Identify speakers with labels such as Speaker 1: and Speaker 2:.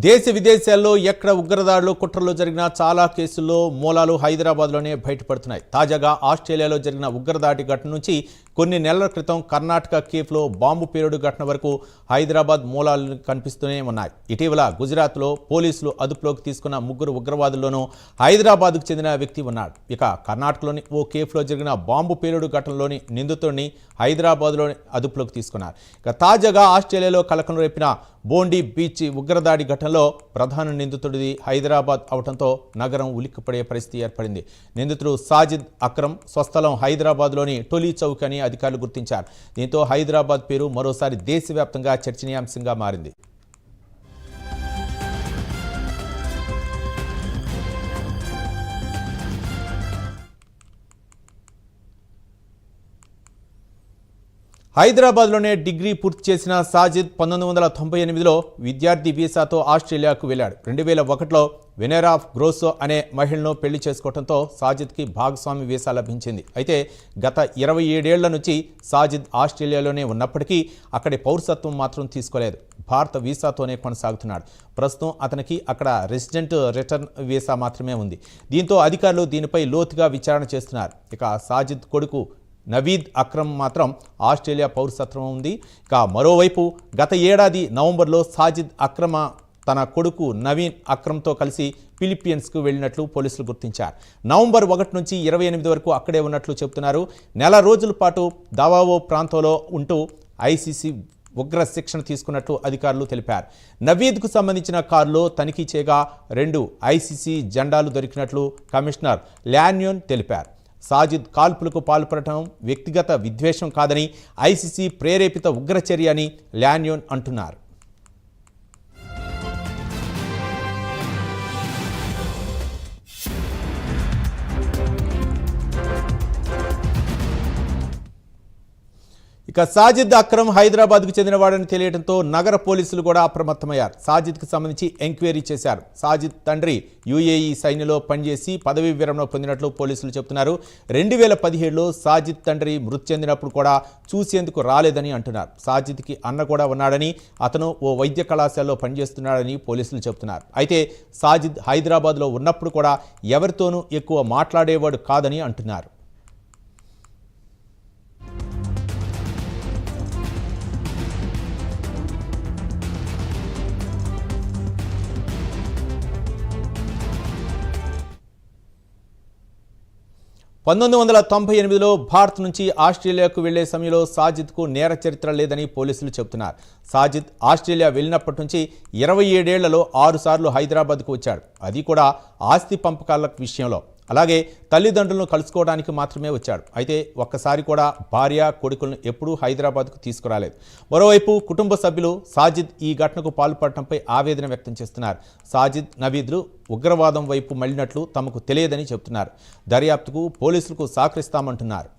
Speaker 1: దేశ విదేశాల్లో ఎక్కడ ఉగ్రదాడులు కుట్రలు జరిగినా చాలా కేసుల్లో మూలాలు హైదరాబాద్లోనే బయటపడుతున్నాయి. తాజాగా ఆస్ట్రేలియాలో జరిగిన ఉగ్రదాడి ఘటన నుంచి కొన్ని నెలల క్రితం కర్ణాటక కేఫ్లో బాంబు పేలుడు ఘటన వరకు హైదరాబాద్ మూలాలు కనిపిస్తూనే ఉన్నాయి. ఇటీవల గుజరాత్లో పోలీసులు అదుపులోకి తీసుకున్న ముగ్గురు ఉగ్రవాదుల్లోనూ హైదరాబాద్కు చెందిన వ్యక్తి ఉన్నాడు. ఇక కర్ణాటకలోని ఓ కేఫ్లో జరిగిన బాంబు పేలుడు ఘటనలోని నిందితుడిని హైదరాబాద్లోని అదుపులోకి తీసుకున్నారు. ఇక తాజాగా ఆస్ట్రేలియాలో కలకలం రేపిన బోండి బీచ్ ఉగ్రదాడి ఘటనలో ప్రధాన నిందితుడిది హైదరాబాద్ అవడంతో నగరం ఉలిక్కిపడే పరిస్థితి ఏర్పడింది. నిందితుడు సాజిద్ అక్రమ్ స్వస్థలం హైదరాబాద్లోని టొలీ చౌక్ అని అధికారులు గుర్తించారు. దీంతో హైదరాబాద్ పేరు మరోసారి దేశవ్యాప్తంగా చర్చనీయాంశంగా మారింది. హైదరాబాద్లోనే డిగ్రీ పూర్తి చేసిన సాజిద్ 1998లో విద్యార్థి వీసాతో ఆస్ట్రేలియాకు వెళ్ళాడు. 2001లో వెనెరా గ్రోసో అనే మహిళను పెళ్లి చేసుకోవడంతో సాజిద్కి భాగస్వామి వీసా లభించింది. అయితే గత 27 ఏళ్ల నుంచి సాజిద్ ఆస్ట్రేలియాలోనే ఉన్నప్పటికీ అక్కడి పౌరసత్వం మాత్రం తీసుకోలేదు. భారత వీసాతోనే కొనసాగుతున్నాడు. ప్రస్తుతం అతనికి అక్కడ రెసిడెంట్ రిటర్న్ వీసా మాత్రమే ఉంది. దీంతో అధికారులు దీనిపై లోతుగా విచారణ చేస్తున్నారు. ఇక సాజిద్ కొడుకు నవీద్ అక్రమ్ మాత్రం ఆస్ట్రేలియా పౌరసత్వం ఉంది. ఇక మరోవైపు గత ఏడాది నవంబర్లో సాజిద్ అక్రమ తన కొడుకు నవీన్ అక్రమ్తో కలిసి ఫిలిప్పీన్స్కు వెళ్ళినట్లు పోలీసులు గుర్తించారు. నవంబర్ 1 నుంచి 28 వరకు అక్కడే ఉన్నట్లు చెబుతున్నారు. నెల రోజుల పాటు దావావో ప్రాంతంలో ఉంటూ ఐసీసీ ఉగ్ర శిక్షణ తీసుకున్నట్లు అధికారులు తెలిపారు. నవీద్కు సంబంధించిన కారులో తనిఖీ చేయగా 2 ఐసీసీ జెండాలు దొరికినట్లు కమిషనర్ ల్యాన్యోన్ తెలిపారు. సాజిద్ కాల్పులకు పాల్పడటం వ్యక్తిగత విద్వేషం కాదని ఐసీసీ ప్రేరేపిత ఉగ్రచర్య అని ల్యాన్యోన్ అంటున్నారు. ఇక సాజిద్ అక్రమ్ హైదరాబాద్కు చెందినవాడని తెలియడంతో నగర పోలీసులు కూడా అప్రమత్తమయ్యారు. సాజిద్కు సంబంధించి ఎంక్వైరీ చేశారు. సాజిద్ తండ్రి యుఏఈ సైన్యంలో పనిచేసి పదవీ విరమణ పొందినట్లు పోలీసులు చెబుతున్నారు. 2017లో సాజిద్ తండ్రి మృతి చెందినప్పుడు కూడా చూసేందుకు రాలేదని అంటున్నారు. సాజిద్కి అన్న కూడా ఉన్నాడని, అతను ఓ వైద్య కళాశాలలో పనిచేస్తున్నాడని పోలీసులు చెబుతున్నారు. అయితే సాజిద్ హైదరాబాద్లో ఉన్నప్పుడు కూడా ఎవరితోనూ ఎక్కువ మాట్లాడేవాడు కాదని అంటున్నారు. పంతొమ్మిది 1998లో భారత్ నుంచి ఆస్ట్రేలియాకు వెళ్లే సమయంలో సాజిద్కు నేర చరిత్ర లేదని పోలీసులు చెబుతున్నారు. సాజిద్ ఆస్ట్రేలియా వెళ్ళినప్పటి నుంచి 27 ఏళ్లలో 6 సార్లు హైదరాబాద్కు వచ్చాడు. అది కూడా ఆస్తి పంపకాల విషయంలో. అలాగే తల్లిదండ్రులను కలుసుకోవడానికి మాత్రమే వచ్చాడు. అయితే ఒక్కసారి కూడా భార్య కొడుకులను ఎప్పుడూ హైదరాబాద్కు తీసుకురాలేదు. మరోవైపు కుటుంబ సభ్యులు సాజిద్ ఈ ఘటనకు పాల్పడటంపై ఆవేదన వ్యక్తం చేస్తున్నారు. సాజిద్ నవీద్లు ఉగ్రవాదం వైపు మళ్లినట్లు తమకు తెలియదని చెబుతున్నారు. దర్యాప్తుకు పోలీసులకు సహకరిస్తామంటున్నారు.